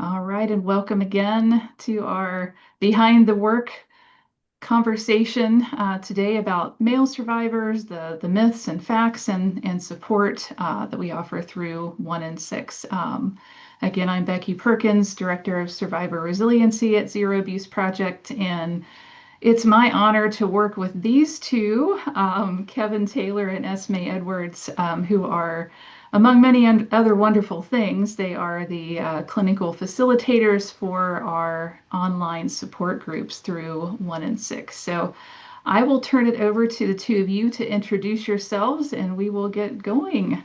All right, and welcome again to our Behind the Work conversation today about male survivors, the myths and facts and support that we offer through 1 in 6. Again, I'm Becky Perkins, Director of Survivor Resiliency at Zero Abuse Project, and it's my honor to work with these two, Kevin Taylor and Esme Edwards, who are, among many other wonderful things, they are the clinical facilitators for our online support groups through 1 in 6. So I will turn it over to the two of you to introduce yourselves and we will get going.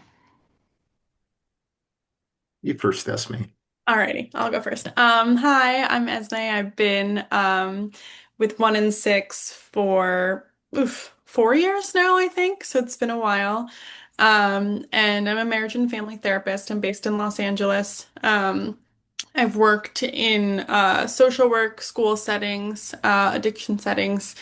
You first, Esme. Alrighty, I'll go first. Hi, I'm Esmé. I've been with 1 in 6 for 4 years now, I think. So it's been a while. And I'm a marriage and family therapist. I'm based in Los Angeles. I've worked in social work, school settings, addiction settings,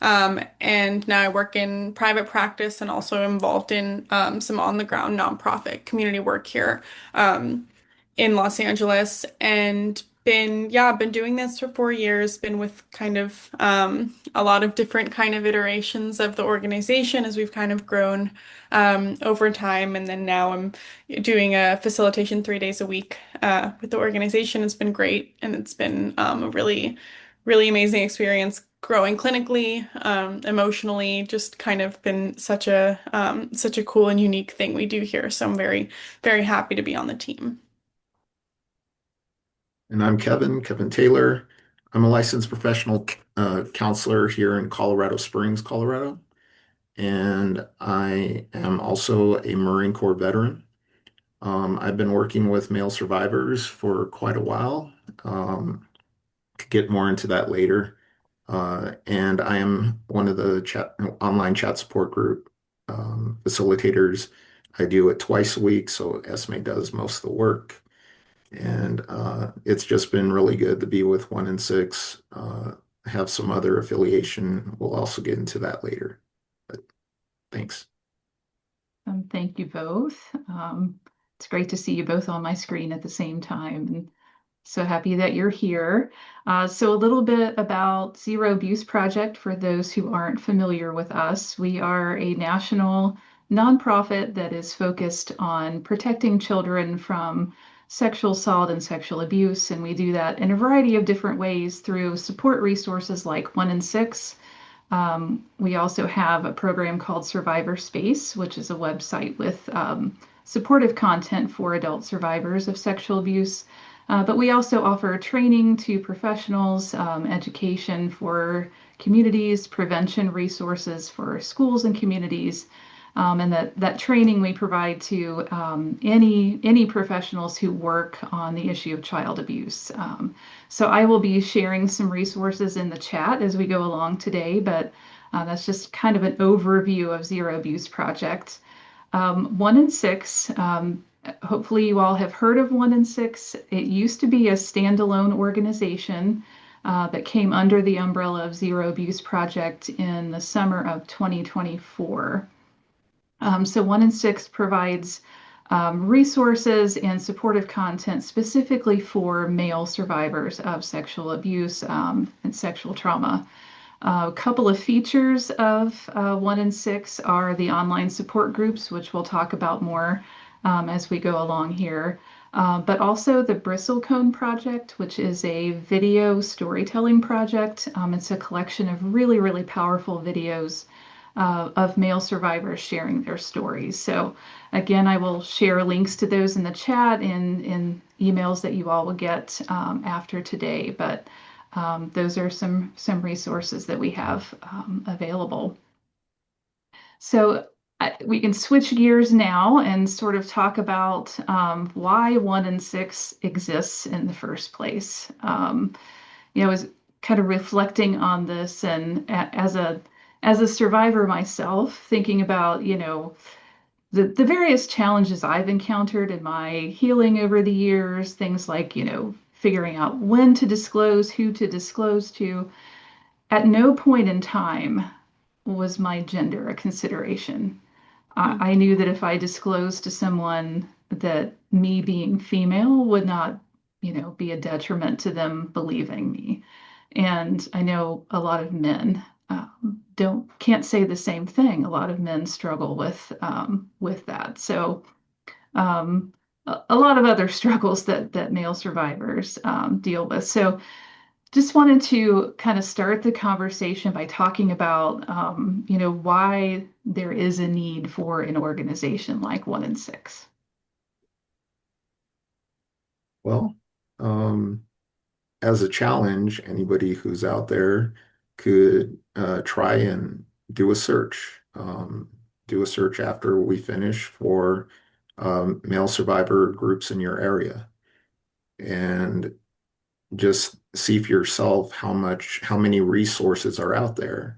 and now I work in private practice and also involved in some on-the-ground nonprofit community work here. In Los Angeles and been doing this for 4 years, been with kind of a lot of different kind of iterations of the organization as we've kind of grown over time. And then now I'm doing a facilitation 3 days a week with the organization. It's been great and it's been a really amazing experience growing clinically, emotionally, just kind of been such a cool and unique thing we do here. So I'm very happy to be on the team. And I'm Kevin Taylor. I'm a licensed professional counselor here in Colorado Springs, Colorado. And I am also a Marine Corps veteran. I've been working with male survivors for quite a while. Could get more into that later. And I am one of the online chat support group facilitators. I do it twice a week, so Esme does most of the work. And it's just been really good to be with 1 in 6. Have some other affiliation. We'll also get into that later. But thanks. Thank you both. It's great to see you both on my screen at the same time. And so happy that you're here. So a little bit about Zero Abuse Project for those who aren't familiar with us. We are a national nonprofit that is focused on protecting children from sexual assault and sexual abuse. And we do that in a variety of different ways through support resources like 1 in 6. We also have a program called Survivor Space, which is a website with supportive content for adult survivors of sexual abuse. But we also offer training to professionals, education for communities, prevention resources for schools and communities, and that training we provide to any professionals who work on the issue of child abuse. So I will be sharing some resources in the chat as we go along today, but that's just kind of an overview of Zero Abuse Project. 1 in 6. Hopefully you all have heard of 1 in 6. It used to be a standalone organization that came under the umbrella of Zero Abuse Project in the summer of 2024. So 1 in 6 provides resources and supportive content specifically for male survivors of sexual abuse and sexual trauma. A couple of features of 1 in 6 are the online support groups, which we'll talk about more as we go along here. But also the Bristlecone Project, which is a video storytelling project. It's a collection of really powerful videos of male survivors sharing their stories. So again, I will share links to those in the chat in emails that you all will get after today. But those are some resources that we have available. So we can switch gears now and sort of talk about why 1 in 6 exists in the first place. I was kind of reflecting on this, and as a survivor myself, thinking about the various challenges I've encountered in my healing over the years, things like figuring out when to disclose, who to disclose to. At no point in time was my gender a consideration. I knew that if I disclosed to someone that me being female would not be a detriment to them believing me. And I know a lot of men don't can't say the same thing. A lot of men struggle with that. So a lot of other struggles that male survivors deal with. So just wanted to kind of start the conversation by talking about why there is a need for an organization like One in Six. Well, um, as a challenge, anybody who's out there could try and do a search. Do a search after we finish for male survivor groups in your area, and just see for yourself how many resources are out there.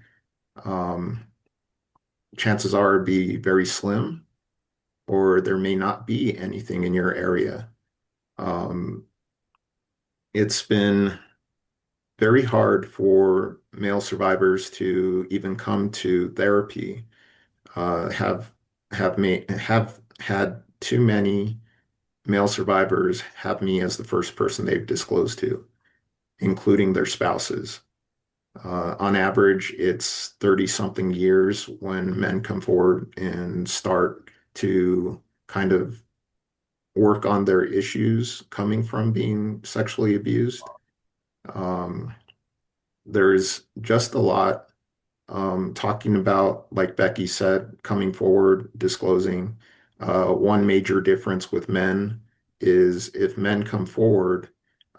Um, Chances are it'd be very slim, or there may not be anything in your area. Um, it's been very hard for male survivors to even come to therapy. Have had too many male survivors have me as the first person they've disclosed to, including their spouses. On average, it's 30 something years when men come forward and start to kind of work on their issues coming from being sexually abused. Um, there's just a lot talking about, like Becky said, coming forward, disclosing. One major difference with men is if men come forward,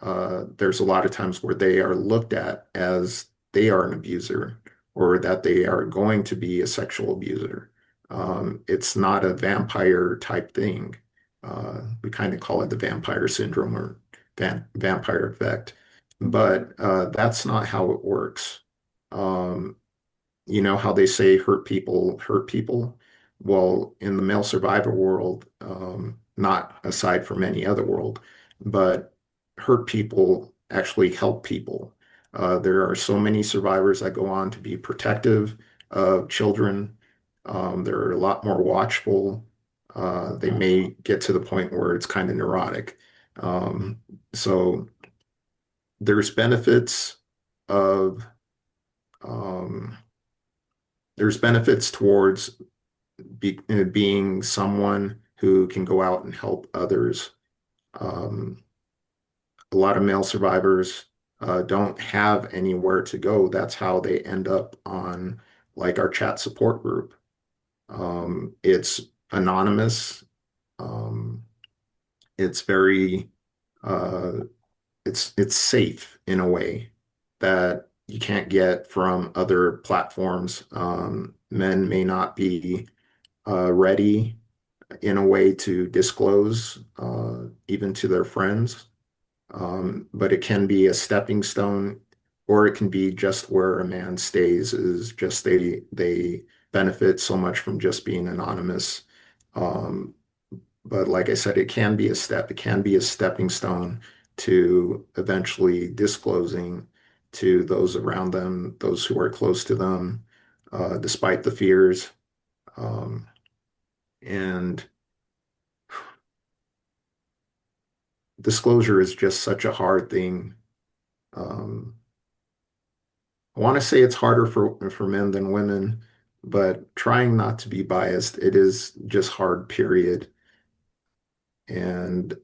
there's a lot of times where they are looked at as they are an abuser or that they are going to be a sexual abuser. It's not a vampire type thing. We kind of call it the vampire syndrome or vampire effect, but that's not how it works. Um, you know how they say hurt people hurt people? Well, in the male survivor world, not aside from any other world, but hurt people actually help people. There are so many survivors that go on to be protective of children. They're a lot more watchful. They may get to the point where it's kind of neurotic. Um, so there's benefits of um, there's benefits towards being someone who can go out and help others. Um, a lot of male survivors don't have anywhere to go. That's how they end up on like our chat support group. It's anonymous. Um, it's very uh, it's safe in a way that you can't get from other platforms. Men may not be ready in a way to disclose even to their friends. But it can be a stepping stone, or it can be just where a man stays, is just they benefit so much from just being anonymous. Um, but like I said, it can be a stepping stone to eventually disclosing to those around them, those who are close to them, despite the fears. Um, and disclosure is just such a hard thing. Um, I want to say it's harder for men than women, but trying not to be biased, it is just hard, period. And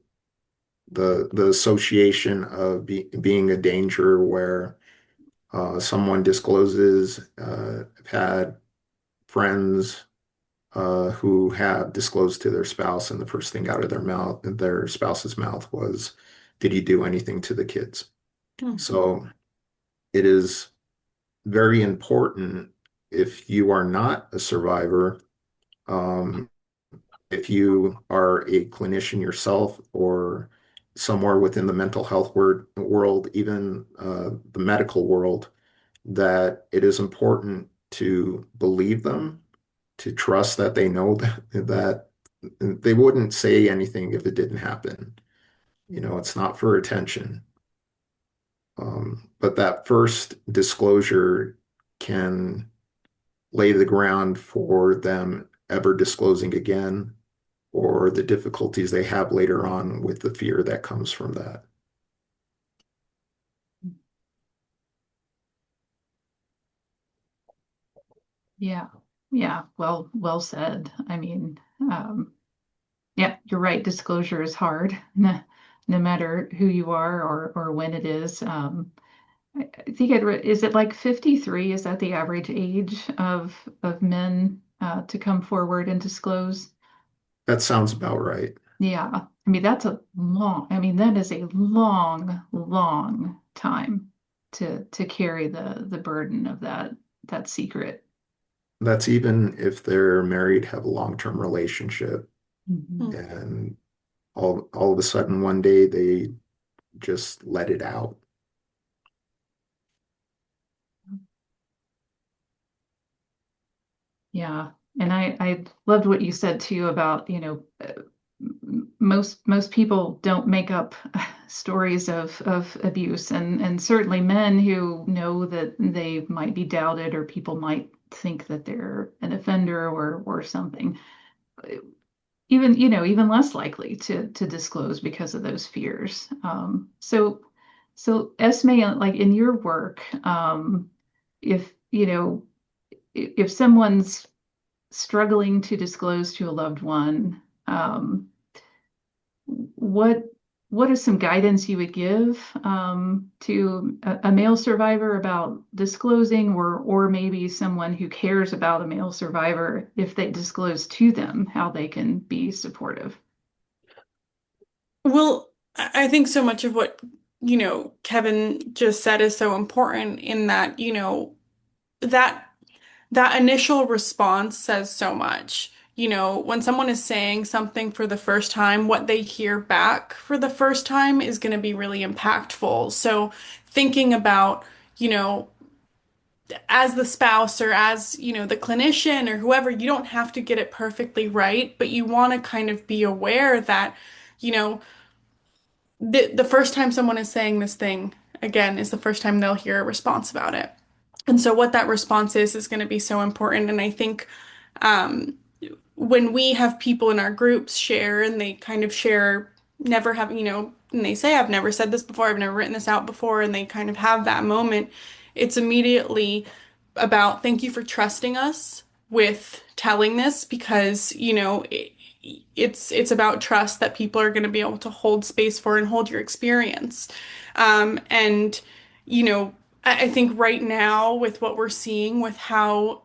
the association of being a danger where someone discloses, I've had friends who have disclosed to their spouse, and the first thing out of their spouse's mouth was, "Did you do anything to the kids?" Hmm. So it is very important if you are not a survivor, um, if you are a clinician yourself or somewhere within the mental health world, even the medical world, that it is important to believe them, to trust that they know that they wouldn't say anything if it didn't happen. You know, it's not for attention. But that first disclosure can lay the ground for them ever disclosing again or the difficulties they have later on with the fear that comes from that. Yeah. Yeah. Well said. I mean, yeah, you're right. Disclosure is hard, no matter who you are or when it is. I think is it like 53? Is that the average age of men to come forward and disclose? That sounds about right. Yeah. I mean, I mean, that is a long time to carry the burden of that secret. That's even if they're married, have a long-term relationship, Mhm. and all of a sudden one day they just let it out. Yeah. And I loved what you said too about, most people don't make up stories of abuse, and certainly men who know that they might be doubted or people might think that they're an offender or something, even even less likely to disclose because of those fears. So Esme, like in your work, if if someone's struggling to disclose to a loved one, what what is some guidance you would give to a male survivor about disclosing, or maybe someone who cares about a male survivor if they disclose to them, how they can be supportive? Well, I think so much of what, Kevin just said is so important in that, that that initial response says so much. When someone is saying something for the first time, what they hear back for the first time is going to be really impactful. So thinking about, you know, as the spouse or as, the clinician or whoever, you don't have to get it perfectly right, but you want to kind of be aware that, you know, the first time someone is saying this thing again is the first time they'll hear a response about it. And so what that response is going to be so important. And I think um, when we have people in our groups share and they kind of share never have, and they say, I've never said this before, I've never written this out before, and they kind of have that moment, it's immediately about thank you for trusting us with telling this because, it's about trust that people are going to be able to hold space for and hold your experience. And, you know, I think right now with what we're seeing with how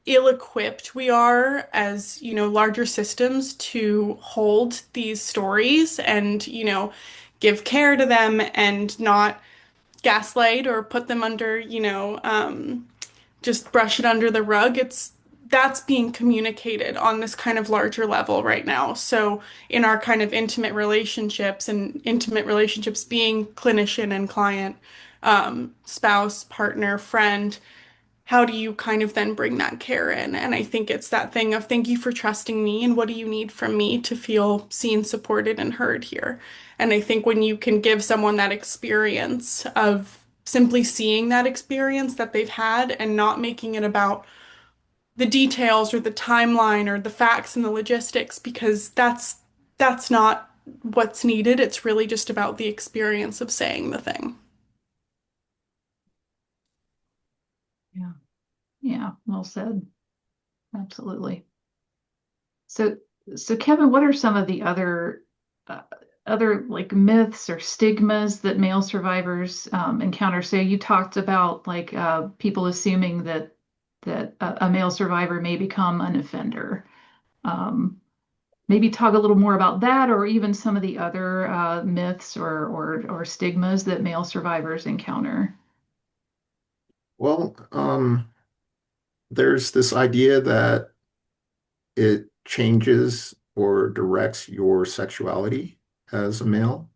ill-equipped we are as, larger systems to hold these stories and, give care to them and not gaslight or put them under, just brush it under the rug. That's being communicated on this kind of larger level right now. So in our kind of intimate relationships and intimate relationships being clinician and client, spouse, partner, friend, how do you kind of then bring that care in? And I think it's that thing of thank you for trusting me and what do you need from me to feel seen, supported, and heard here? And I think when you can give someone that experience of simply seeing that experience that they've had and not making it about the details or the timeline or the facts and the logistics, because that's not what's needed. It's really just about the experience of saying the thing. Yeah. Yeah, well said. Absolutely. So, so Kevin, what are some of the uh, other like myths or stigmas that male survivors encounter? So you talked about like people assuming that a male survivor may become an offender. Um, Maybe talk a little more about that, or even some of the other myths or stigmas that male survivors encounter. Well, there's this idea that it changes or directs your sexuality as a male.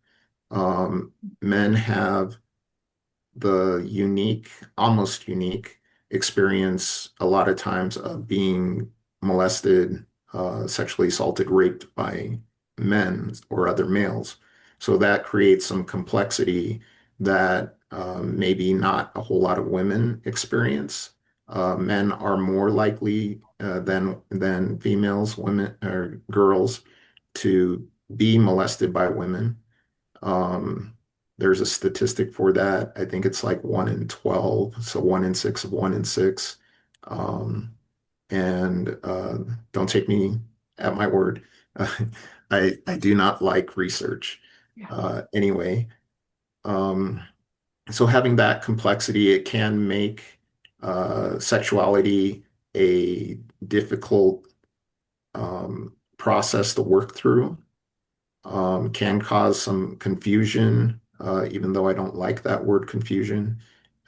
Men have the unique, almost unique experience a lot of times of being molested, sexually assaulted, raped by men or other males. So that creates some complexity that maybe not a whole lot of women experience. Men are more likely than females, women or girls, to be molested by women. Um, there's a statistic for that. I think it's like 1 in 12, so 1 in 6 of 1 in 6. Um, and don't take me at my word. I do not like research. Yeah. Anyway, um, so having that complexity, it can make sexuality a difficult process to work through. Can cause some confusion, even though I don't like that word confusion.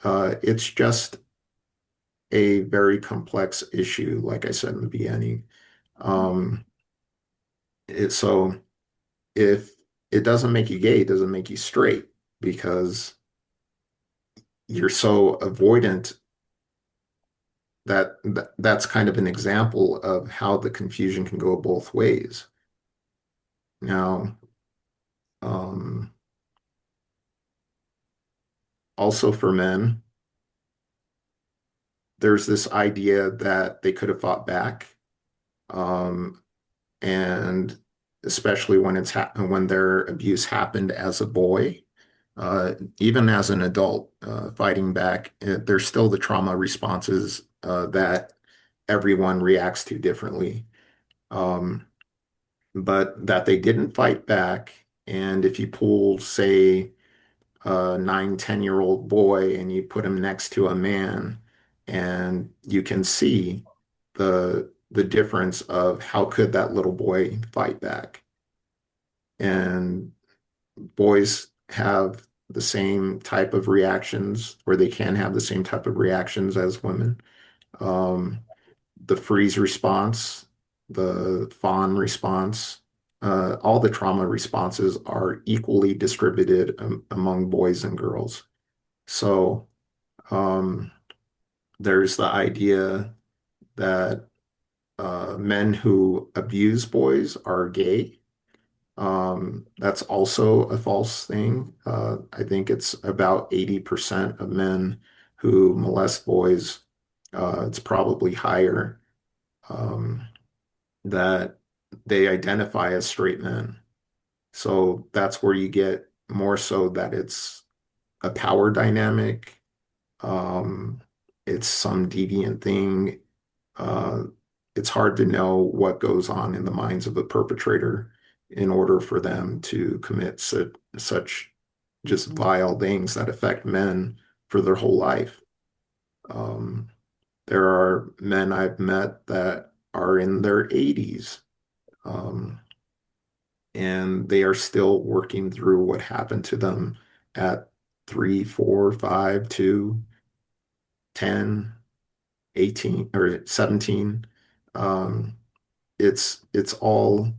It's just a very complex issue, like I said in the beginning. Um, so if it doesn't make you gay, it doesn't make you straight because you're so avoidant that's kind of an example of how the confusion can go both ways. Now, um, also for men, there's this idea that they could have fought back, um, and especially when when their abuse happened as a boy, even as an adult, fighting back, there's still the trauma responses that everyone reacts to differently. Um, but that they didn't fight back. And if you pull, say, a 9, 10-year-old boy and you put him next to a man, and you can see the difference of how could that little boy fight back. And boys have the same type of reactions, or they can have the same type of reactions as women. Um, the freeze response, the fawn response, all the trauma responses are equally distributed among boys and girls. So um, there's the idea that men who abuse boys are gay. That's also a false thing. I think it's about 80% of men who molest boys. It's probably higher. Um, that they identify as straight men. So that's where you get more so that it's a power dynamic. Um, it's some deviant thing. Uh, it's hard to know what goes on in the minds of the perpetrator in order for them to commit such just vile things that affect men for their whole life. Um, there are men I've met that are in their 80s, um, and they are still working through what happened to them at 3, 4, 5, 2, 10, 18, or 17. Um, it's all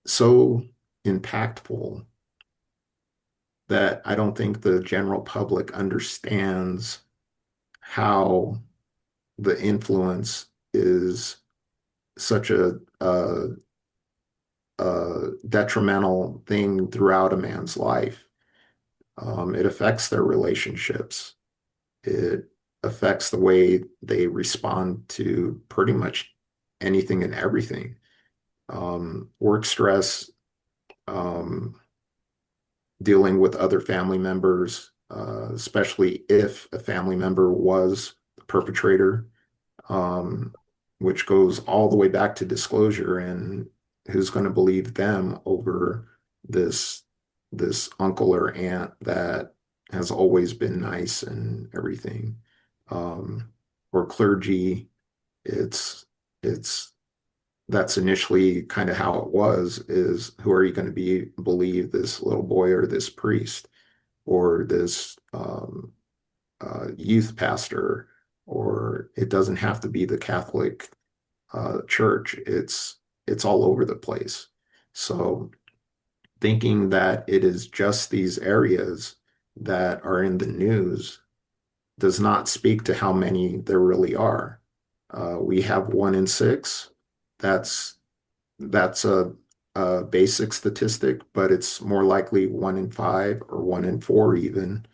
so impactful that I don't think the general public understands how the influence is such a detrimental thing throughout a man's life. It affects their relationships. It affects the way they respond to pretty much anything and everything. Work stress, um, dealing with other family members, especially if a family member was the perpetrator, um, which goes all the way back to disclosure and who's going to believe them over this this uncle or aunt that has always been nice and everything. Um, or clergy, it's it's that's initially kind of how it was, is who are you going to believe, this little boy or this priest or this youth pastor, or it doesn't have to be the Catholic church. It's all over the place. So thinking that it is just these areas that are in the news does not speak to how many there really are. We have 1 in 6. That's that's a basic statistic, but it's more likely 1 in 5 or 1 in 4 even,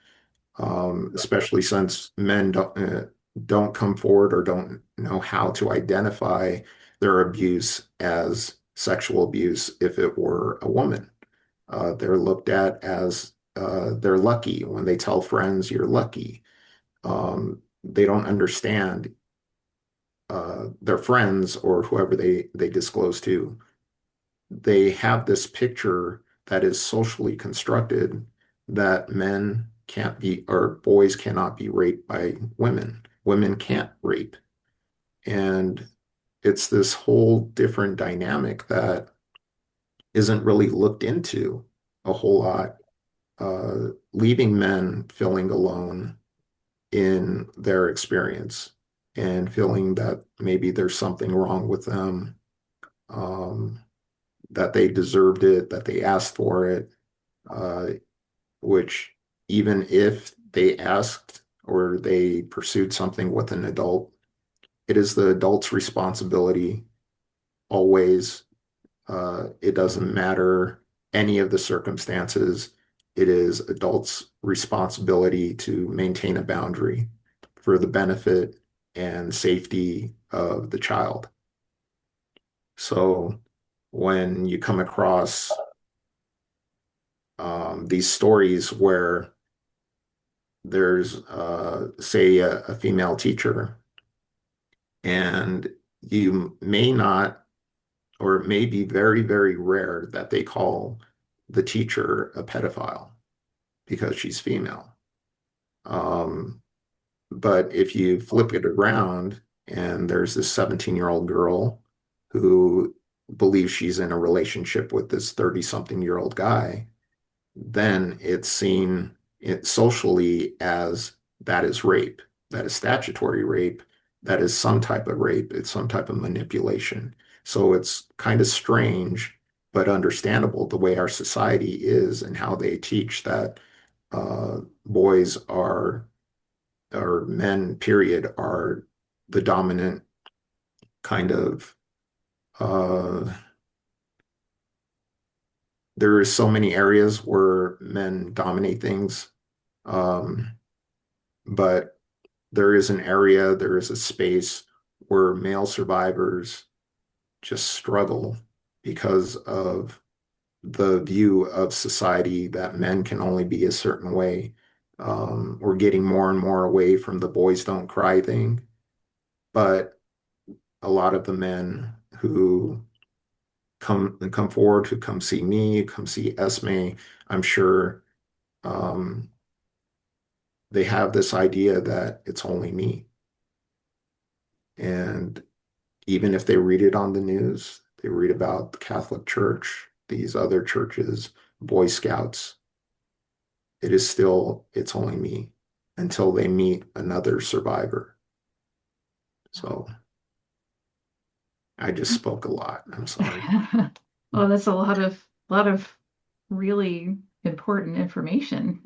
especially since men don't come forward or don't know how to identify their abuse as sexual abuse if it were a woman. They're looked at as they're lucky when they tell friends you're lucky. They don't understand. their friends or whoever they disclose to, they have this picture that is socially constructed that men can't be or boys cannot be raped by women. Women can't rape. And it's this whole different dynamic that isn't really looked into a whole lot, leaving men feeling alone in their experience and feeling that maybe there's something wrong with them, um, that they deserved it, that they asked for it, uh, which even if they asked or they pursued something with an adult, it is the adult's responsibility always. It doesn't matter any of the circumstances. It is adults' responsibility to maintain a boundary for the benefit and safety of the child. So when you come across these stories where there's, say, a female teacher, and you may not, or it may be very, very rare that they call the teacher a pedophile because she's female. Um, but if you flip it around and there's this 17-year-old girl who believes she's in a relationship with this 30-something-year-old guy, then it's seen it socially as that is rape, that is statutory rape, that is some type of rape, it's some type of manipulation. So it's kind of strange, but understandable the way our society is and how they teach that boys are, or men, period, are the dominant kind of uh, there is so many areas where men dominate things. Um, but there is an area, there is a space where male survivors just struggle because of the view of society that men can only be a certain way. We're getting more and more away from the boys don't cry thing, but a lot of the men who come forward, who come see me, come see Esme, I'm sure um, they have this idea that it's only me. And even if they read it on the news, they read about the Catholic Church, these other churches, Boy Scouts, it is still, it's only me until they meet another survivor. So I just spoke a lot. I'm sorry. Well, that's a lot of really important information.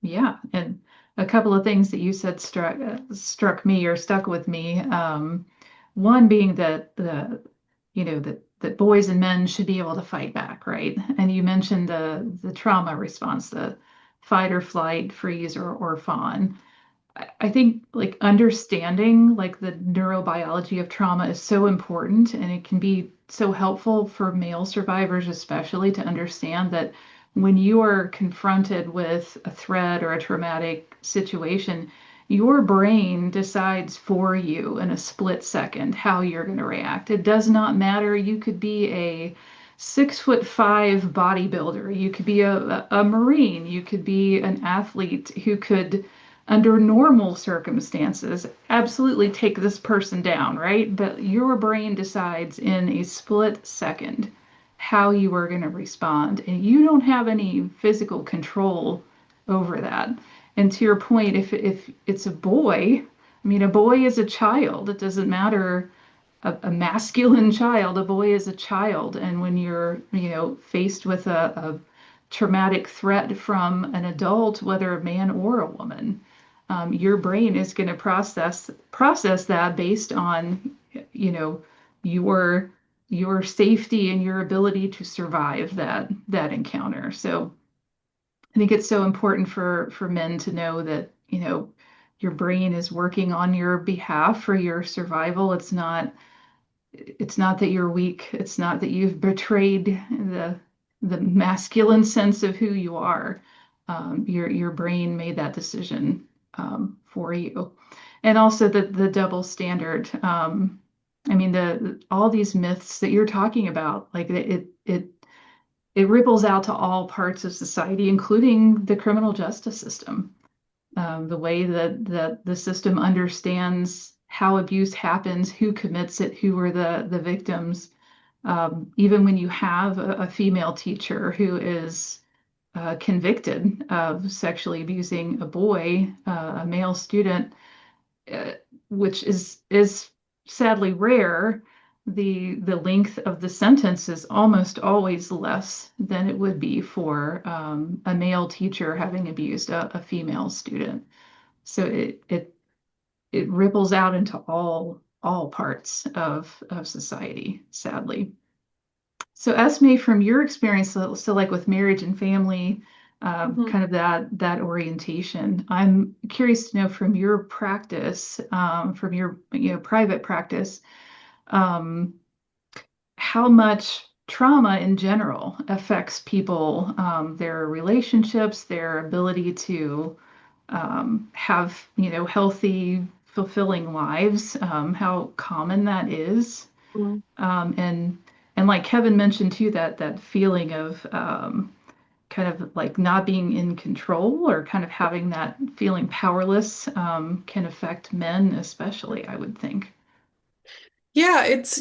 Yeah, and a couple of things that you said struck me or stuck with me. One being that that boys and men should be able to fight back, right? And you mentioned the trauma response, the fight or flight, freeze or fawn. I think like understanding like the neurobiology of trauma is so important, and it can be so helpful for male survivors especially to understand that when you are confronted with a threat or a traumatic situation, your brain decides for you in a split second how you're going to react. It does not matter. You could be a 6'5" bodybuilder, you could be a Marine, you could be an athlete who could under normal circumstances, absolutely take this person down, right? But your brain decides in a split second how you are going to respond, and you don't have any physical control over that. And to your point, if it's a boy, I mean, a boy is a child. It doesn't matter a masculine child, a boy is a child. And when you're, faced with a traumatic threat from an adult, whether a man or a woman, your brain is going to process that based on, you know, your your safety and your ability to survive that encounter. So I think it's so important for men to know that, your brain is working on your behalf for your survival. It's not that you're weak. It's not that you've betrayed the masculine sense of who you are. Your brain made that decision for you. and also the double standard. I mean, all these myths that you're talking about, like it ripples out to all parts of society, including the criminal justice system. The way that the system understands how abuse happens, who commits it, who are the victims. Even when you have a female teacher who is convicted of sexually abusing a boy, a male student, uh, which is sadly rare, the length of the sentence is almost always less than it would be for a male teacher having abused a female student. So it ripples out into all parts of society, sadly. So Esme, from your experience, so like with marriage and family, Mhm. kind of that orientation, I'm curious to know from your practice, from your private practice, um, how much trauma in general affects people, their relationships, their ability to have healthy, fulfilling lives, how common that is. Mhm. And like Kevin mentioned too, that feeling of kind of like not being in control or kind of having that feeling powerless can affect men especially, I would think. Yeah, it's,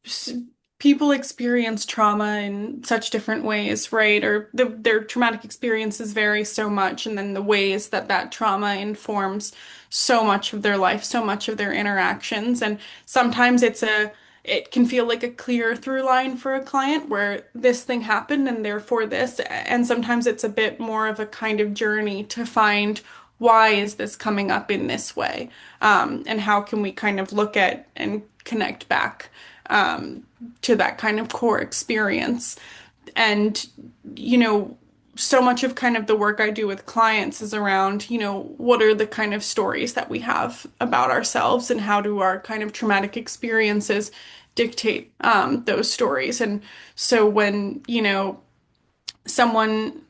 s- people experience trauma in such different ways, right? Or their traumatic experiences vary so much, and then the ways that that trauma informs so much of their life, so much of their interactions. And sometimes it can feel like a clear through line for a client where this thing happened and therefore this. And sometimes it's a bit more of a kind of journey to find why is this coming up in this way? And how can we kind of look at and connect back um, to that kind of core experience. And, you know, so much of kind of the work I do with clients is around, what are the kind of stories that we have about ourselves and how do our kind of traumatic experiences dictate those stories. And so when, someone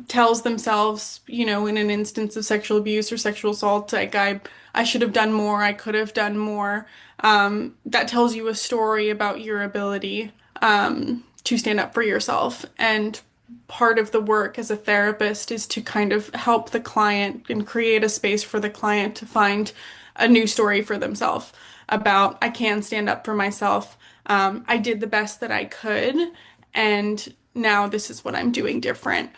tells themselves, in an instance of sexual abuse or sexual assault, like I should have done more, I could have done more. That tells you a story about your ability to stand up for yourself. And part of the work as a therapist is to kind of help the client and create a space for the client to find a new story for themselves about I can stand up for myself. I did the best that I could, and now this is what I'm doing different.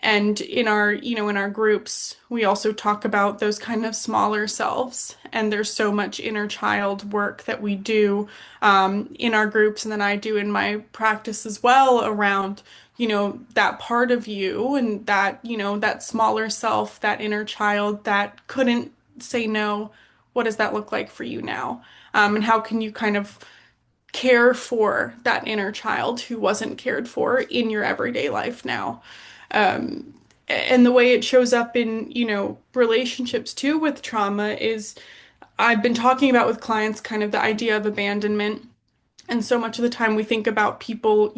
And in our, in our groups, we also talk about those kind of smaller selves. And there's so much inner child work that we do in our groups, and then I do in my practice as well around, that part of you and that, that smaller self, that inner child that couldn't say no. What does that look like for you now? And how can you kind of care for that inner child who wasn't cared for in your everyday life now? Um, and the way it shows up in, relationships too with trauma is I've been talking about with clients kind of the idea of abandonment. And so much of the time we think about people,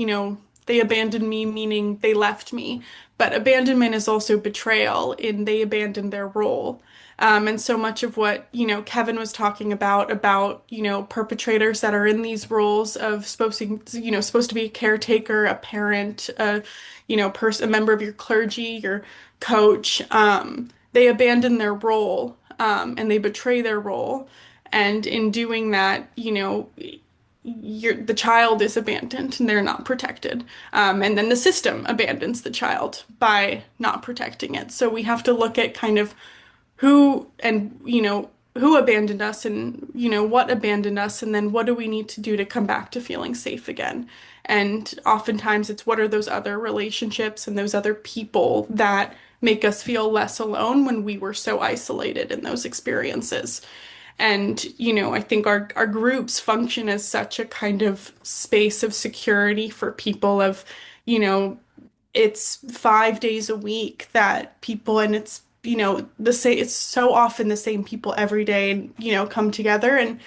they abandoned me, meaning they left me. But abandonment is also betrayal in they abandoned their role. And so much of what, Kevin was talking about, perpetrators that are in these roles of supposed to be a caretaker, a parent, a member of your clergy, your coach, they abandon their role, and they betray their role. And in doing that, the child is abandoned and they're not protected. And then the system abandons the child by not protecting it. So we have to look at kind of who abandoned us and, what abandoned us, and then what do we need to do to come back to feeling safe again. And oftentimes it's what are those other relationships and those other people that make us feel less alone when we were so isolated in those experiences. And, I think our groups function as such a kind of space of security for people of, you know, it's 5 days a week that people, and it's, it's so often the same people every day, and, come together and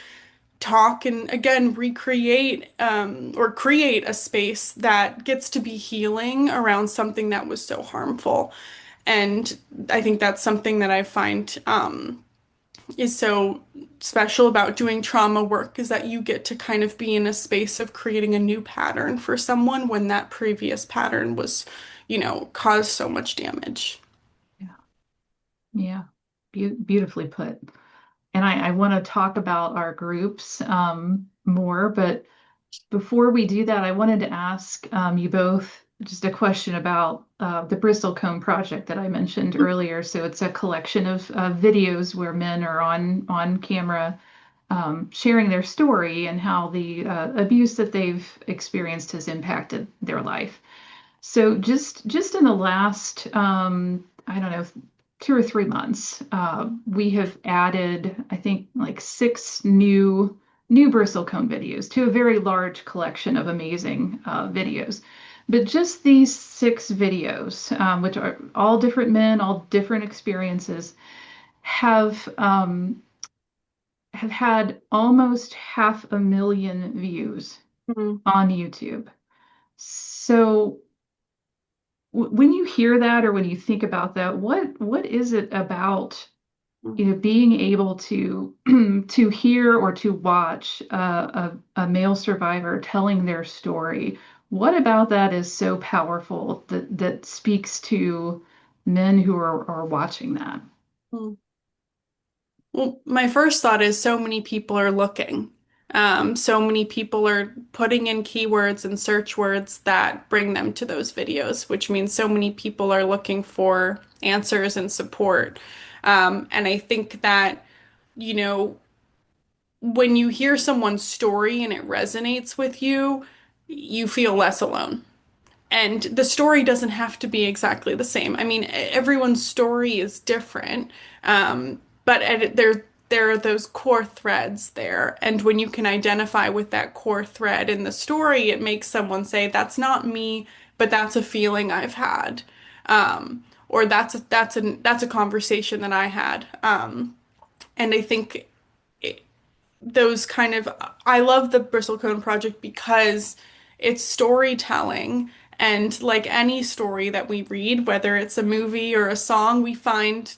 talk and again recreate or create a space that gets to be healing around something that was so harmful. And I think that's something that I find is so special about doing trauma work is that you get to kind of be in a space of creating a new pattern for someone when that previous pattern was, caused so much damage. Yeah. Yeah. Beautifully put. And I want to talk about our groups more, but before we do that, I wanted to ask you both just a question about the Bristlecone project that I mentioned earlier. So it's a collection of videos where men are on camera sharing their story and how the abuse that they've experienced has impacted their life. So just in the last I don't know 2 or 3 months, we have added I think like six new bristlecone videos to a very large collection of amazing videos. But just these six videos, which are all different men, all different experiences, have had almost 500,000 views Mhm. on YouTube. So when you hear that or when you think about that, what is it about, being able to to hear or to watch a male survivor telling their story? What about that is so powerful that speaks to men who are watching that? Mhm. Well, my first thought is so many people are looking. So many people are putting in keywords and search words that bring them to those videos, which means so many people are looking for answers and support. And I think that, you know, when you hear someone's story and it resonates with you, you feel less alone. And the story doesn't have to be exactly the same. I mean, everyone's story is different, but there are those core threads there. And when you can identify with that core thread in the story, it makes someone say, "That's not me, but that's a feeling I've had," or that's a conversation that I had." And I think those kind of I love the Bristlecone Project because it's storytelling and like any story that we read, whether it's a movie or a song, we find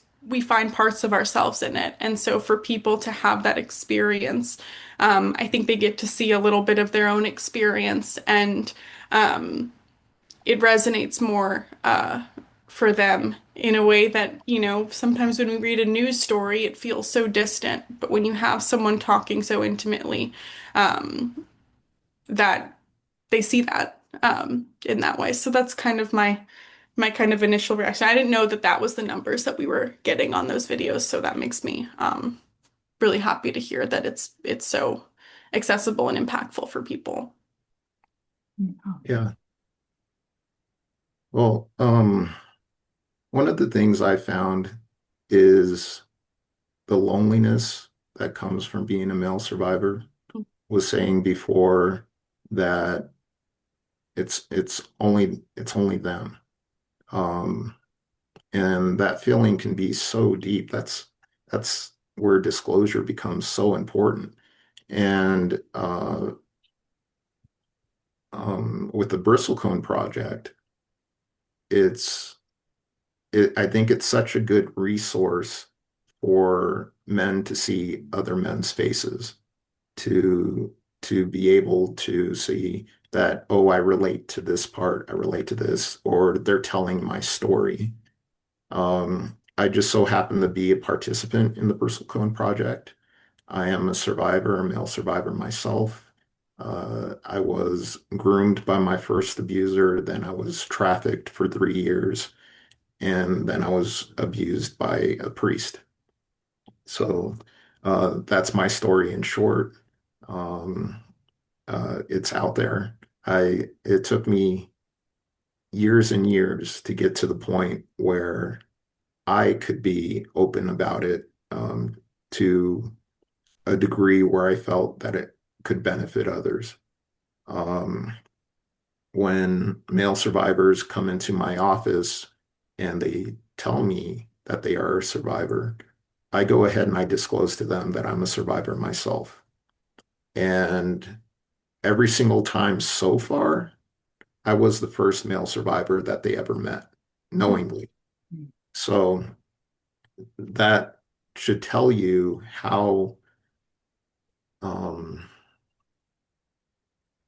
parts of ourselves in it. And so for people to have that experience, I think they get to see a little bit of their own experience and it resonates more for them in a way that, sometimes when we read a news story, it feels so distant. But when you have someone talking so intimately, that they see that in that way. So that's kind of my kind of initial reaction. I didn't know that that was the numbers that we were getting on those videos, so that makes me really happy to hear that it's so accessible and impactful for people. Yeah. Well, one of the things I found is the loneliness that comes from being a male survivor. Was saying before that it's only them. Um, and that feeling can be so deep. That's where disclosure becomes so important. And with the Bristlecone project, it's I think it's such a good resource for men to see other men's faces, to be able to see that, oh, I relate to this part, I relate to this, or they're telling my story. I just so happen to be a participant in the Bristlecone Project. I am a survivor, a male survivor myself. I was groomed by my first abuser, then I was trafficked for 3 years, and then I was abused by a priest. So that's my story in short. Um, it's out there. It took me years and years to get to the point where I could be open about it, to a degree where I felt that it could benefit others. Um, when male survivors come into my office and they tell me that they are a survivor, I go ahead and I disclose to them that I'm a survivor myself. And every single time so far, I was the first male survivor that they ever met, knowingly. So that should tell you how um,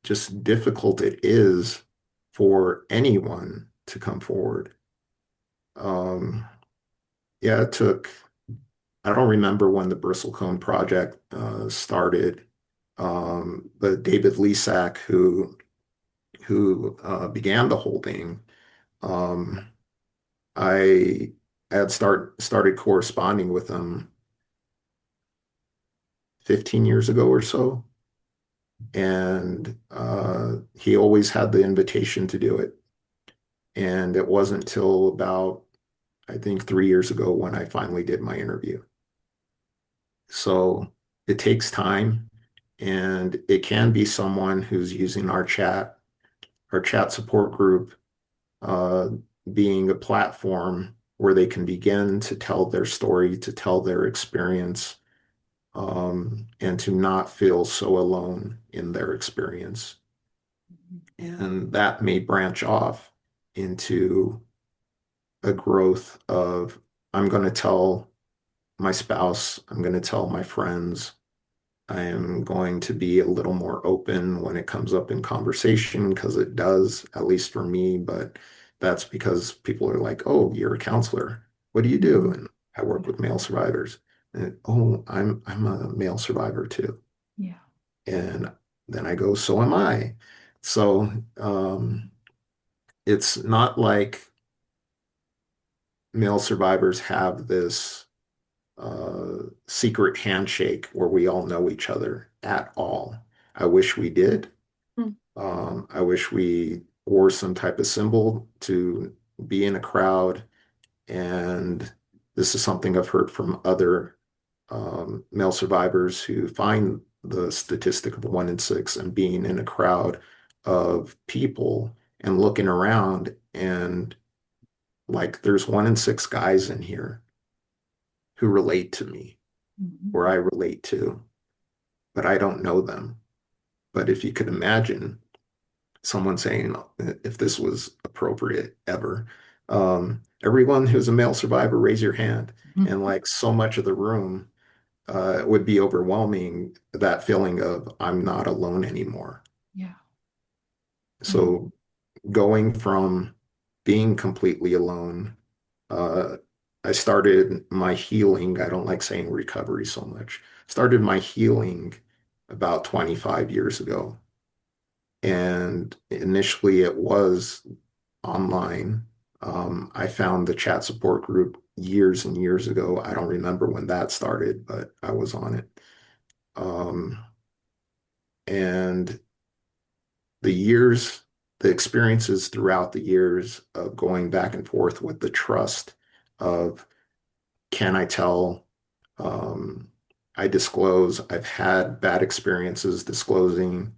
just difficult it is for anyone to come forward. Um, yeah, it took, I don't remember when the Bristlecone Project started, but David Lisak, who began the whole thing, um, I had started corresponding with him 15 years ago or so, and he always had the invitation to do it. And it wasn't till about, I think, 3 years ago when I finally did my interview. So it takes time, and it can be someone who's using our chat support group, uh, being a platform where they can begin to tell their story, to tell their experience, and to not feel so alone in their experience. And that may branch off into a growth of, I'm going to tell my spouse, I'm going to tell my friends, I am going to be a little more open when it comes up in conversation because it does, at least for me. But that's because people are like, "Oh, you're a counselor. What do you do?" Mhm. And I work with male survivors. And oh, I'm a male survivor too. Yeah. And then I go, "So am I." So it's not like male survivors have this secret handshake where we all know each other at all. I wish we did. Mm. I wish we wore some type of symbol to be in a crowd. And this is something I've heard from other male survivors who find the statistic of 1 in 6 and being in a crowd of people and looking around and like there's 1 in 6 guys in here who relate to me Mhm. or I relate to, but I don't know them. But if you could imagine someone saying, if this was appropriate ever, everyone who's a male survivor, raise your hand. And Mhm. like so much of the room, it would be overwhelming, that feeling of I'm not alone anymore. Yeah. Yeah. So going from being completely alone, uh, I started my healing. I don't like saying recovery so much. Started my healing about 25 years ago. And initially it was online. I found the chat support group years and years ago. I don't remember when that started, but I was on it. Um, and the years, the experiences throughout the years of going back and forth with the trust of, can I tell? Um, I disclose. I've had bad experiences disclosing,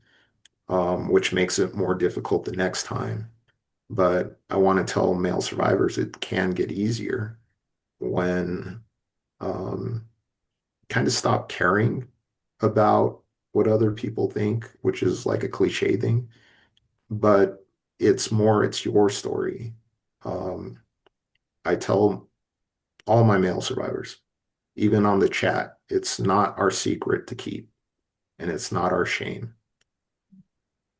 which makes it more difficult the next time. But I want to tell male survivors it can get easier when um, kind of stop caring about what other people think, which is like a cliche thing, but it's your story. Um, I tell all my male survivors, even on the chat, it's not our secret to keep and it's not our shame.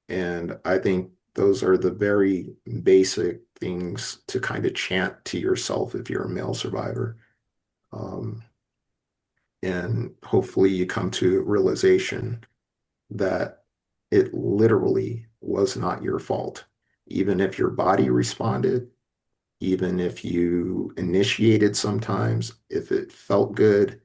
And I think those are the very basic things to kind of chant to yourself if you're a male survivor. Um, and hopefully you come to a realization that it literally was not your fault. Even if your body responded, even if you initiated sometimes, if it felt good,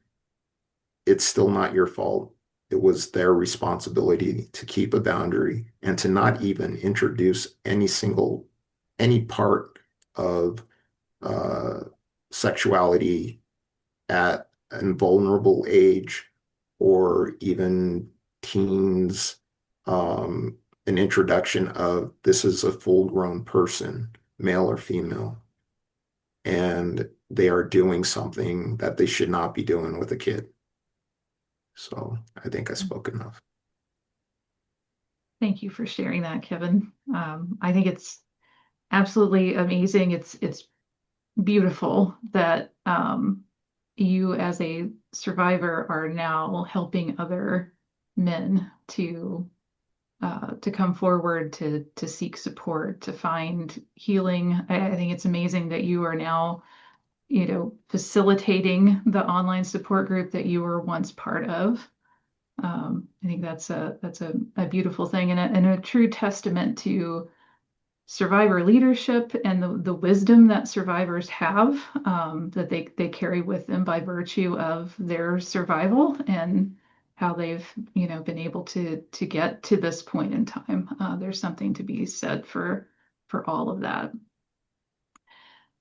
it's still not your fault. It was their responsibility to keep a boundary and to not even introduce any part of uh, sexuality at a vulnerable age or even teens, um, an introduction of this is a full-grown person, male or female, and they are doing something that they should not be doing with a kid. So I think I spoke enough. Thank you for sharing that, Kevin. I think it's absolutely amazing. It's beautiful that you, as a survivor, are now helping other men to come forward to seek support, to find healing. I think it's amazing that you are now, facilitating the online support group that you were once part of. I think that's a beautiful thing and a true testament to survivor leadership and the wisdom that survivors have, that they carry with them by virtue of their survival and how they've been able to get to this point in time. There's something to be said for all of that.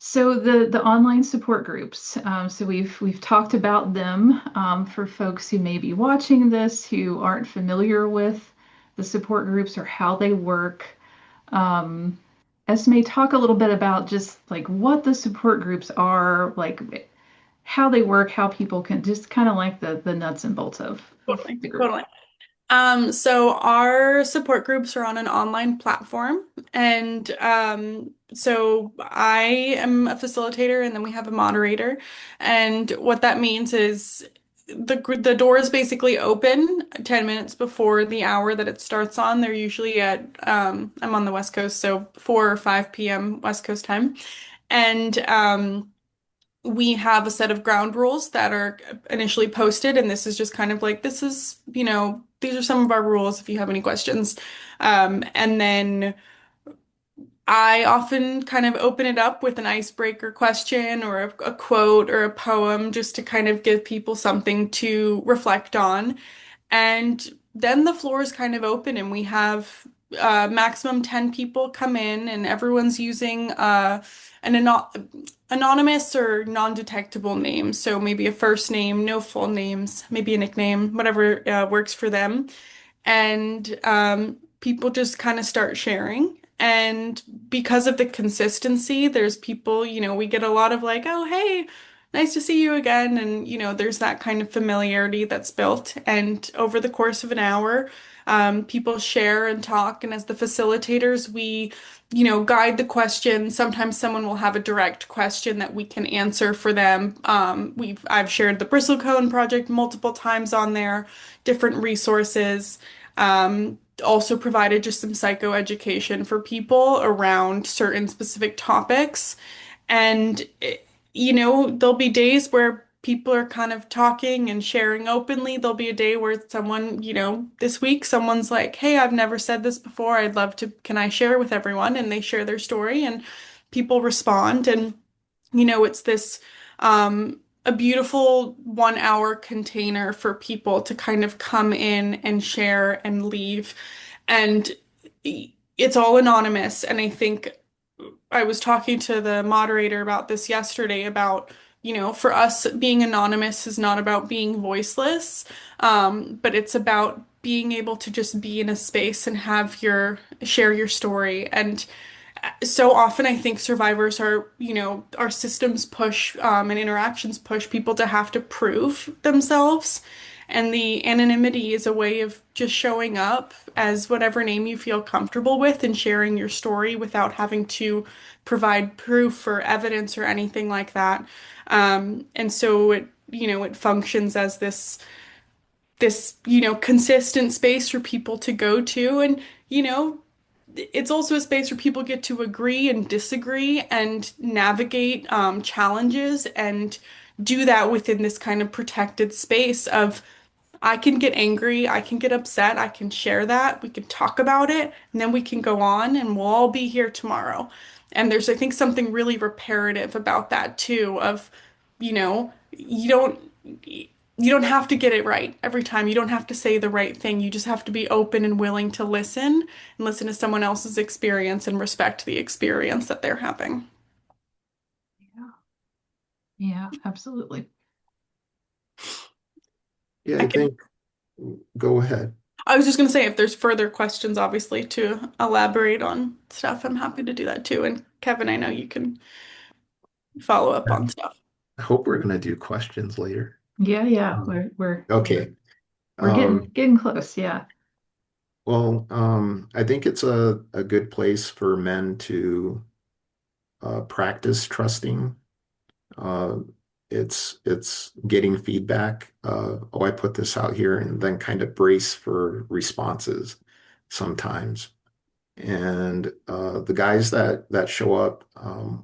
So the online support groups. So we've talked about them, for folks who may be watching this who aren't familiar with the support groups or how they work. Um, Esme, talk a little bit about just like what the support groups are, like how they work, how people can just kind of like the nuts and bolts of Totally, the group. totally. So our support groups are on an online platform, and so I am a facilitator, and then we have a moderator. And what that means is the door is basically open 10 minutes before the hour that it starts on. They're usually at I'm on the West Coast, so 4 or 5 p.m. West Coast time, and we have a set of ground rules that are initially posted, and this is just kind of like, this is, these are some of our rules if you have any questions. And then I often kind of open it up with an icebreaker question or a quote or a poem just to kind of give people something to reflect on. And then the floor is kind of open, and we have maximum 10 people come in, and everyone's using an anonymous or non-detectable name. So maybe a first name, no full names, maybe a nickname, whatever works for them. And people just kind of start sharing. And because of the consistency, there's people, we get a lot of like, oh, hey, nice to see you again. And, there's that kind of familiarity that's built. And over the course of an hour, people share and talk. And as the facilitators, we, guide the question. Sometimes someone will have a direct question that we can answer for them. I've shared the Bristlecone project multiple times on there, different resources. Also provided just some psychoeducation for people around certain specific topics. And, there'll be days where people are kind of talking and sharing openly. There'll be a day where someone, this week, someone's like, hey, I've never said this before. I'd love to, can I share with everyone? And they share their story, and people respond. And, it's this, a beautiful 1 hour container for people to kind of come in and share and leave. And it's all anonymous. And I think I was talking to the moderator about this yesterday about, for us, being anonymous is not about being voiceless, but it's about being able to just be in a space and share your story. And so often I think survivors are, our systems push and interactions push people to have to prove themselves. And the anonymity is a way of just showing up as whatever name you feel comfortable with and sharing your story without having to provide proof or evidence or anything like that. And so it functions as this, consistent space for people to go to. And, it's also a space where people get to agree and disagree and navigate challenges and do that within this kind of protected space of I can get angry, I can get upset, I can share that, we can talk about it, and then we can go on and we'll all be here tomorrow. And there's, I think, something really reparative about that too, of, you don't have to get it right every time. You don't have to say the right thing. You just have to be open and willing to listen and listen to someone else's experience and respect the experience that they're having. Yeah, yeah, absolutely. Yeah, I I can, think, go ahead. I was just going to say, if there's further questions, obviously, to elaborate on stuff, I'm happy to do that too. And Kevin, I know you can follow up on stuff. I hope we're going to do questions later. Yeah, yeah, Um, we're okay. we're getting Um, getting close. Yeah. well, I think it's a good place for men to practice trusting Uh, it's getting feedback. Oh, I put this out here, and then kind of brace for responses sometimes. And the guys that show up,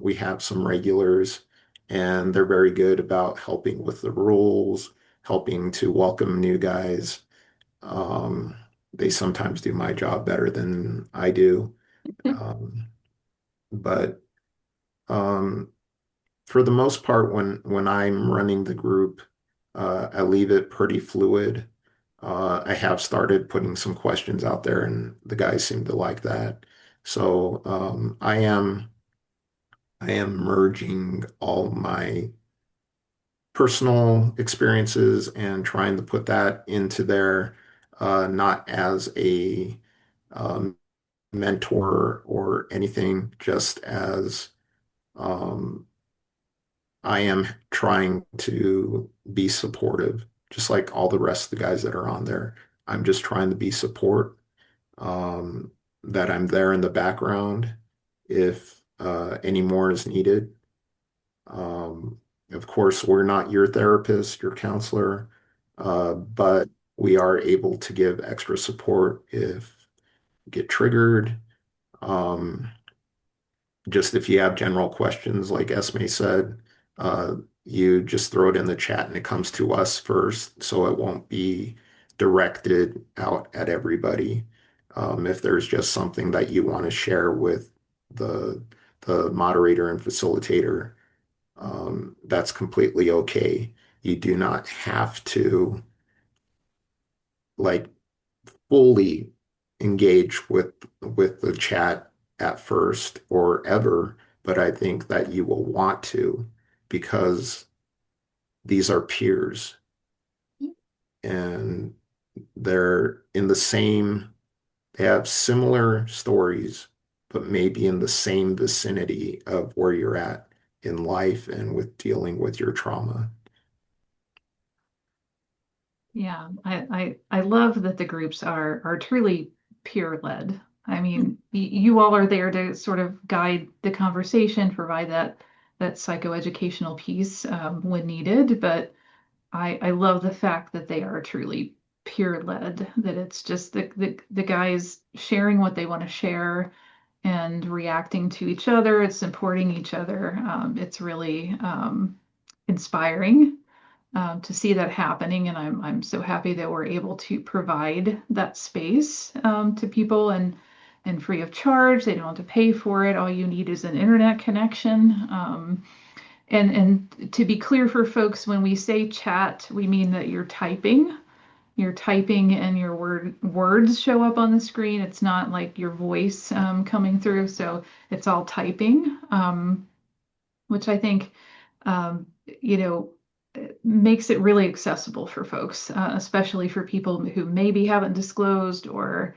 we have some regulars, and they're very good about helping with the rules, helping to welcome new guys. Um, they sometimes do my job better than I do. Um, but um, for the most part, when I'm running the group, I leave it pretty fluid. I have started putting some questions out there, and the guys seem to like that. So I am merging all my personal experiences and trying to put that into there, not as a um, mentor or anything, just as um, I am trying to be supportive, just like all the rest of the guys that are on there. I'm just trying to be support, um, that I'm there in the background if any more is needed. Um, of course, we're not your therapist, your counselor, but we are able to give extra support if you get triggered. Um, just if you have general questions, like Esme said, uh, you just throw it in the chat and it comes to us first, so it won't be directed out at everybody. If there's just something that you want to share with the the moderator and facilitator, that's completely okay. You do not have to like fully engage with the chat at first or ever, but I think that you will want to because these are peers and they're in the same, they have similar stories, but maybe in the same vicinity of where you're at in life and with dealing with your trauma. Yeah, I love that the groups are truly peer led. I mean, you all are there to sort of guide the conversation, provide that psychoeducational piece when needed, but I love the fact that they are truly peer led, that it's just the guys sharing what they want to share and reacting to each other, it's supporting each other. It's really inspiring to see that happening, and I'm so happy that we're able to provide that space to people and free of charge. They don't have to pay for it. All you need is an internet connection. And to be clear for folks, when we say chat, we mean that you're typing. You're typing and your words show up on the screen. It's not like your voice coming through. So it's all typing, which I think um, you know, makes it really accessible for folks, especially for people who maybe haven't disclosed or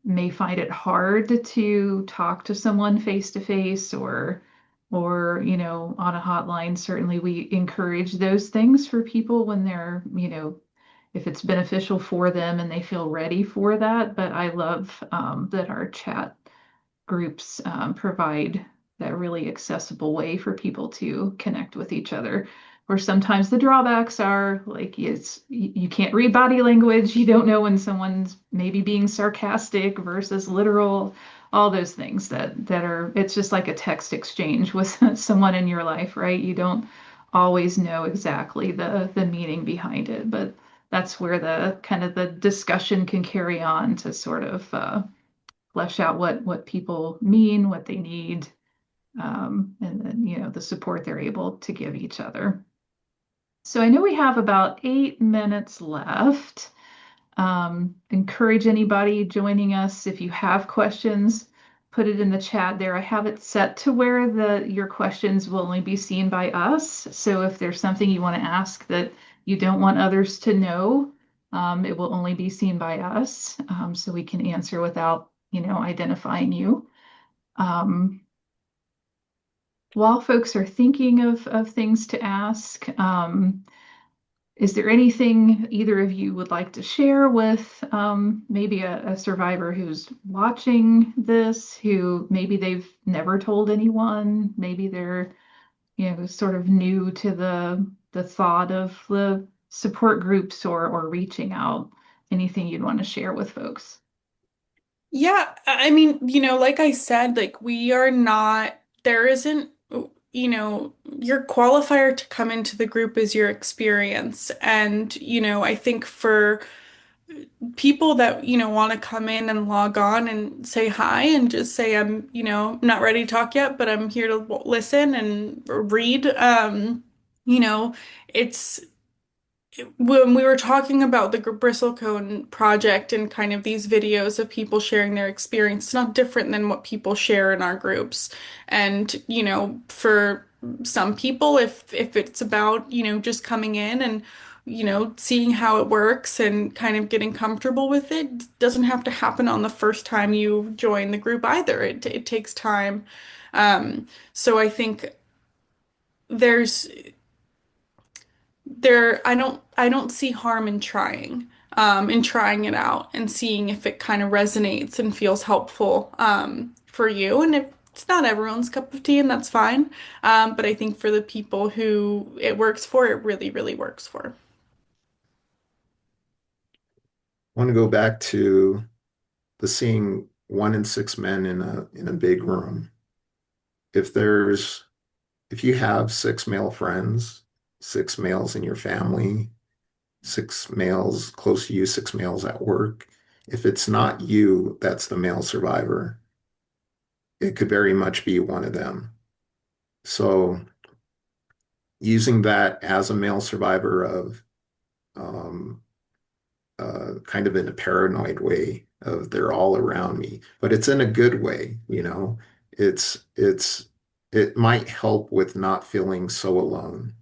may find it hard to talk to someone face to face or on a hotline. Certainly, we encourage those things for people when they're if it's beneficial for them and they feel ready for that. But I love that our chat groups provide that really accessible way for people to connect with each other. Or sometimes the drawbacks are like you can't read body language, you don't know when someone's maybe being sarcastic versus literal, all those things that are it's just like a text exchange with someone in your life, right? You don't always know exactly the meaning behind it, but that's where the kind of the discussion can carry on to sort of flesh out what people mean, what they need, and then the support they're able to give each other. So I know we have about 8 minutes left. Encourage anybody joining us if you have questions, put it in the chat there. I have it set to where your questions will only be seen by us. So if there's something you want to ask that you don't want others to know, it will only be seen by us, so we can answer without identifying you. Um, while folks are thinking of things to ask, is there anything either of you would like to share with maybe a survivor who's watching this, who maybe they've never told anyone, maybe they're sort of new to the thought of the support groups or reaching out, anything you'd want to share with folks? Yeah, I mean, like I said, like we are not, there isn't, your qualifier to come into the group is your experience. And, I think for people that, want to come in and log on and say hi and just say, I'm, not ready to talk yet, but I'm here to listen and read, you know, it's, when we were talking about the bristlecone project and kind of these videos of people sharing their experience, it's not different than what people share in our groups. And, for some people, if it's about, just coming in and, seeing how it works and kind of getting comfortable with it, doesn't have to happen on the first time you join the group either. It takes time. So I think there's I don't see harm in trying it out and seeing if it kind of resonates and feels helpful for you. And if it's not everyone's cup of tea, and that's fine. But I think for the people who it works for, it really, really works for. I want to go back to the seeing 1 in 6 men in a big room. If there's if you have 6 male friends, 6 males in your family, 6 males close to you, 6 males at work, if it's not you that's the male survivor, it could very much be one of them. So using that as a male survivor of um, kind of in a paranoid way of they're all around me, but it's in a good way, you know. It's it might help with not feeling so alone.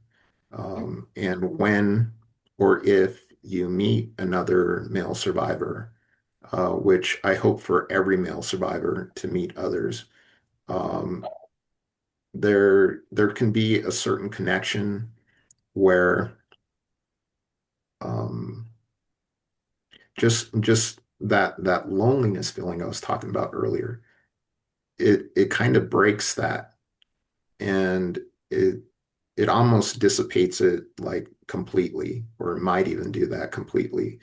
And when or if you meet another male survivor, which I hope for every male survivor to meet others, um, there can be a certain connection where um, just that loneliness feeling I was talking about earlier, it kind of breaks that, and it almost dissipates it like completely, or it might even do that completely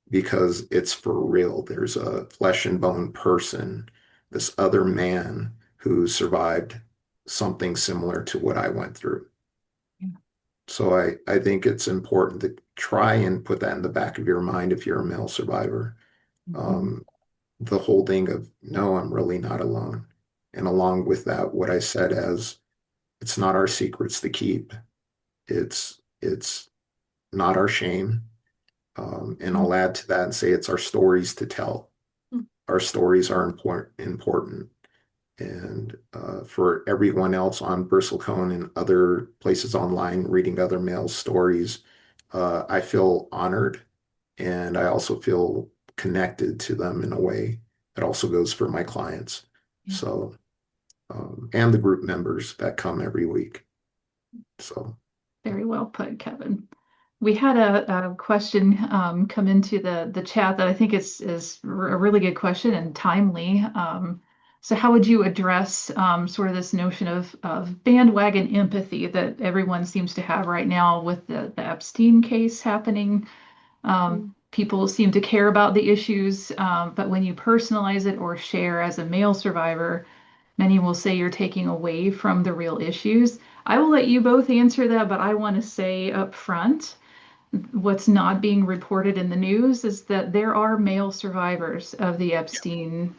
because it's for real. There's a flesh and bone person, this other man who survived something similar to what I went through. So I think it's important to try and put that in the back of your mind if you're a male survivor. Mhm. Um, the whole thing of, no, I'm really not alone. And along with that, what I said as it's not our secrets to keep. It's not our shame. And I'll add to that and say it's our stories to tell. Our stories are important. And for everyone else on Bristlecone and other places online reading other male stories, I feel honored, and I also feel connected to them in a way that also goes for my clients. Yeah. So, and the group members that come every week. So, Very well put, Kevin. We had a question come into the chat that I think is a really good question and timely. So how would you address sort of this notion of bandwagon empathy that everyone seems to have right now with the Epstein case happening? People seem to care about the issues, but when you personalize it or share as a male survivor, many will say you're taking away from the real issues. I will let you both answer that, but I want to say up front, what's not being reported in the news is that there are male survivors of the Epstein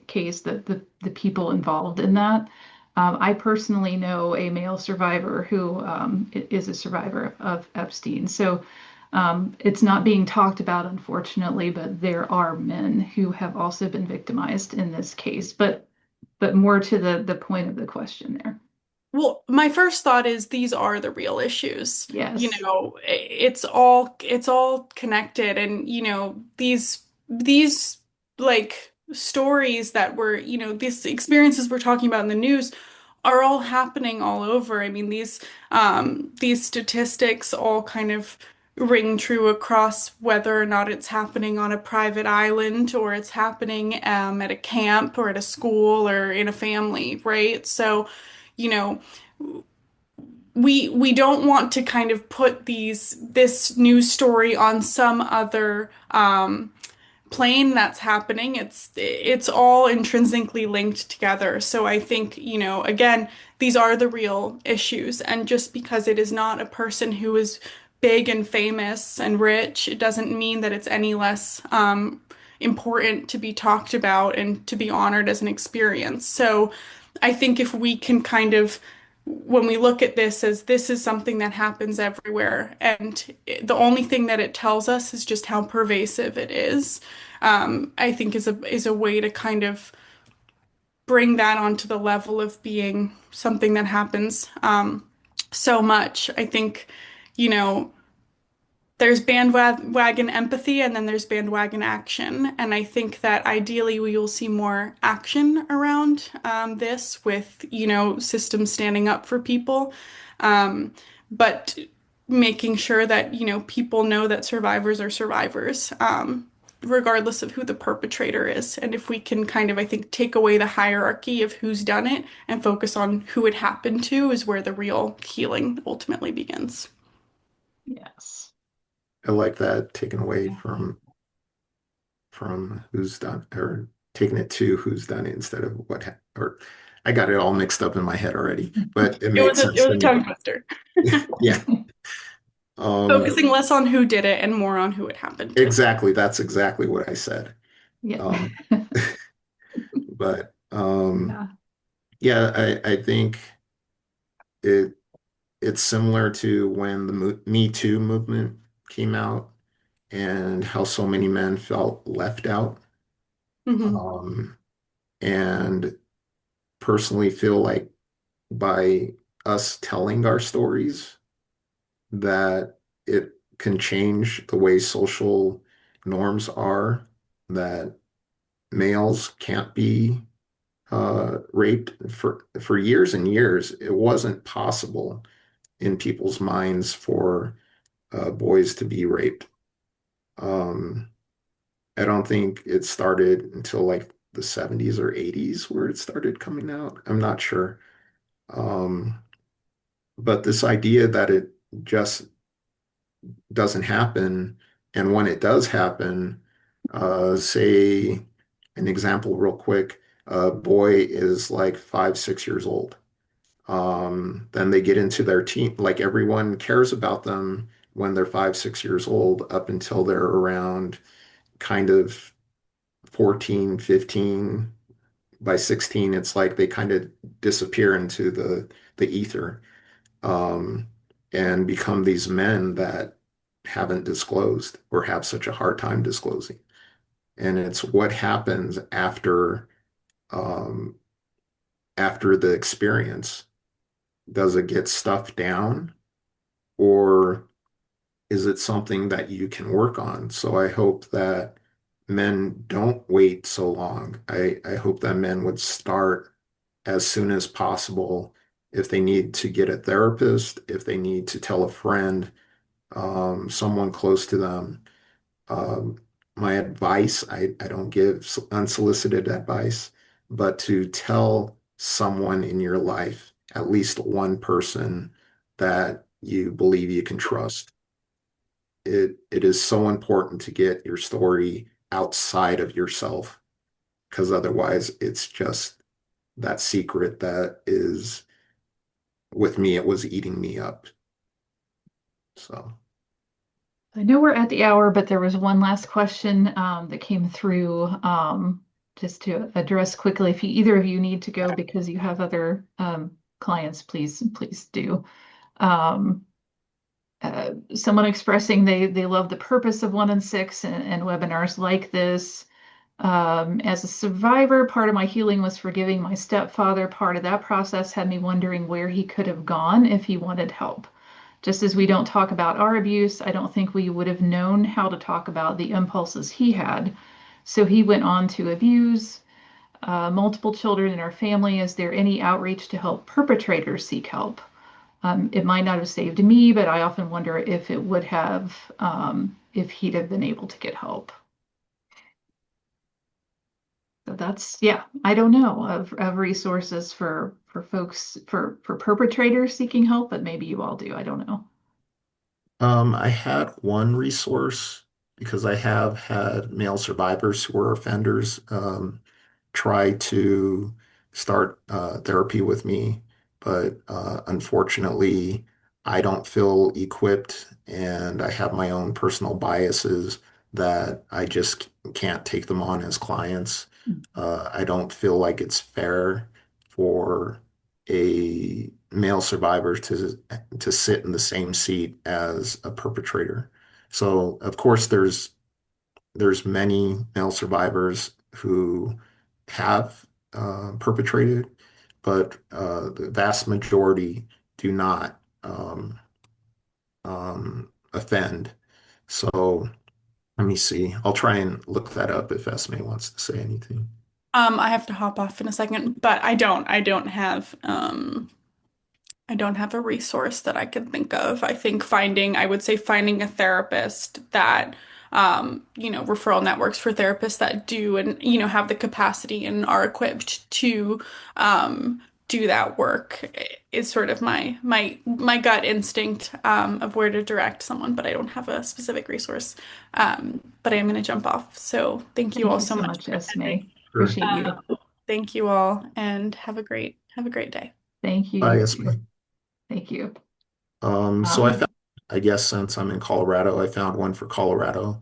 case, the people involved in that. I personally know a male survivor who is a survivor of Epstein. So it's not being talked about, unfortunately, but there are men who have also been victimized in this case. But more to the point of the question there. Well, my first thought is these are the real issues. Yes. It's all connected, and these like stories that were, these experiences we're talking about in the news are all happening all over. I mean, these statistics all kind of ring true across whether or not it's happening on a private island or it's happening at a camp or at a school or in a family, right? So, you know, we don't want to kind of put this news story on some other plane that's happening. It's all intrinsically linked together. So I think, again, these are the real issues. And just because it is not a person who is big and famous and rich, it doesn't mean that it's any less important to be talked about and to be honored as an experience. So I think if we can kind of when we look at this as this is something that happens everywhere, and the only thing that it tells us is just how pervasive it is, I think is a way to kind of bring that onto the level of being something that happens so much. I think, you know, there's bandwagon empathy and then there's bandwagon action. And I think that ideally we will see more action around this with, systems standing up for people. Um, but making sure that, people know that survivors are survivors, regardless of who the perpetrator is. And if we can kind of, I think, take away the hierarchy of who's done it and focus on who it happened to is where the real healing ultimately begins. Yes. I like that, taken away Yeah. from who's done, or taking it to who's done it instead of or I got it all mixed up in my head already, but it It was makes a it sense was to a me. tongue twister. Yeah. Um, Focusing less on who did it and more on who it happened to. exactly. That's exactly what I said. Yeah. Um, but Yeah. yeah, I think it it's similar to when the Me Too movement came out and how so many men felt left out. Hmm. Um, and personally feel like by us telling our stories that it can change the way social norms are, that males can't be raped for years and years. It wasn't possible in people's minds for boys to be raped. Um, I don't think it started until like the 70s or 80s where it started coming out. I'm not sure. Um, but this idea that it just doesn't happen, and when it does happen, say an example real quick, a boy is like 5, 6 years old. Then they get into their teen, like everyone cares about them when they're 5, 6 years old up until they're around kind of 14, 15. By 16, it's like they kind of disappear into the ether, um, and become these men that haven't disclosed or have such a hard time disclosing. And it's what happens um, after the experience. Does it get stuffed down, or is it something that you can work on? So I hope that men don't wait so long. I hope that men would start as soon as possible if they need to get a therapist, if they need to tell a friend, someone close to them. Um, my advice, I don't give unsolicited advice, but to tell someone in your life, at least one person that you believe you can trust. It is so important to get your story outside of yourself, because otherwise it's just that secret that is with me, it was eating me up. So, I know we're at the hour, but there was one last question that came through just to address quickly. If either of you need to go because you have other clients, please do. Um, Someone expressing they love the purpose of 1 in 6 and webinars like this. As a survivor, part of my healing was forgiving my stepfather. Part of that process had me wondering where he could have gone if he wanted help. Just as we don't talk about our abuse, I don't think we would have known how to talk about the impulses he had. So he went on to abuse multiple children in our family. Is there any outreach to help perpetrators seek help? It might not have saved me, but I often wonder if it would have, if he'd have been able to get help. So that's, yeah, I don't know of resources for for folks for perpetrators seeking help, but maybe you all do. I don't know. I had one resource because I have had male survivors who were offenders try to start therapy with me, but unfortunately, I don't feel equipped and I have my own personal biases that I just can't take them on as clients. I don't feel like it's fair for a male survivor to sit in the same seat as a perpetrator. So, of course, there's many male survivors who have perpetrated, but the vast majority do not offend. So let me see. I'll try and look that up if Esme wants to say anything. I have to hop off in a second, but I don't have a resource that I can think of. I would say finding a therapist that, referral networks for therapists that do and, have the capacity and are equipped to, do that work is sort of my gut instinct, of where to direct someone, but I don't have a specific resource. But I am going to jump off. So thank you Thank all you so so much much, for attending. Esme. Sure. Appreciate you. Thank you all and have a great day. Thank you, Bye, you Esme. too. Thank you. So I Um, found, I guess since I'm in Colorado, I found one for Colorado.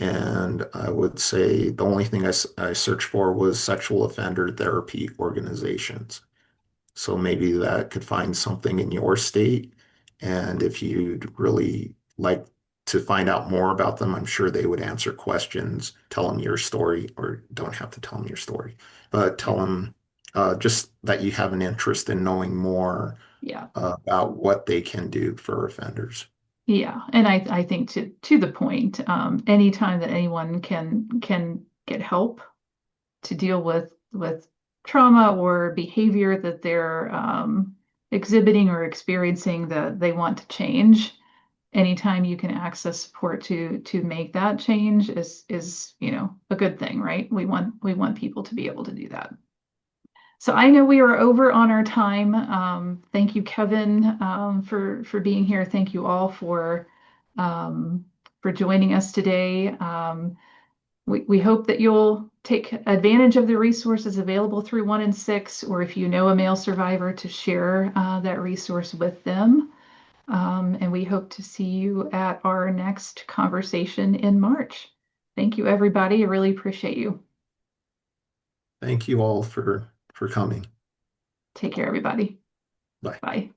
And I would say the only thing I searched for was sexual offender therapy organizations. So maybe that could find something in your state. And if you'd really like to find out more about them, I'm sure they would answer questions, tell them your story, or don't have to tell them your story, but tell them just that you have an interest in knowing more yeah. about what they can do for offenders. Yeah, and I think to the point, anytime that anyone can get help to deal with trauma or behavior that they're exhibiting or experiencing that they want to change, anytime you can access support to make that change is a good thing, right? We want people to be able to do that. So I know we are over on our time. Thank you, Kevin, for being here. Thank you all um, for joining us today. We hope that you'll take advantage of the resources available through 1 in 6, or if you know a male survivor, to share that resource with them. And we hope to see you at our next conversation in March. Thank you, everybody. I really appreciate you. Thank you all for coming. Take care, everybody. Bye. Bye.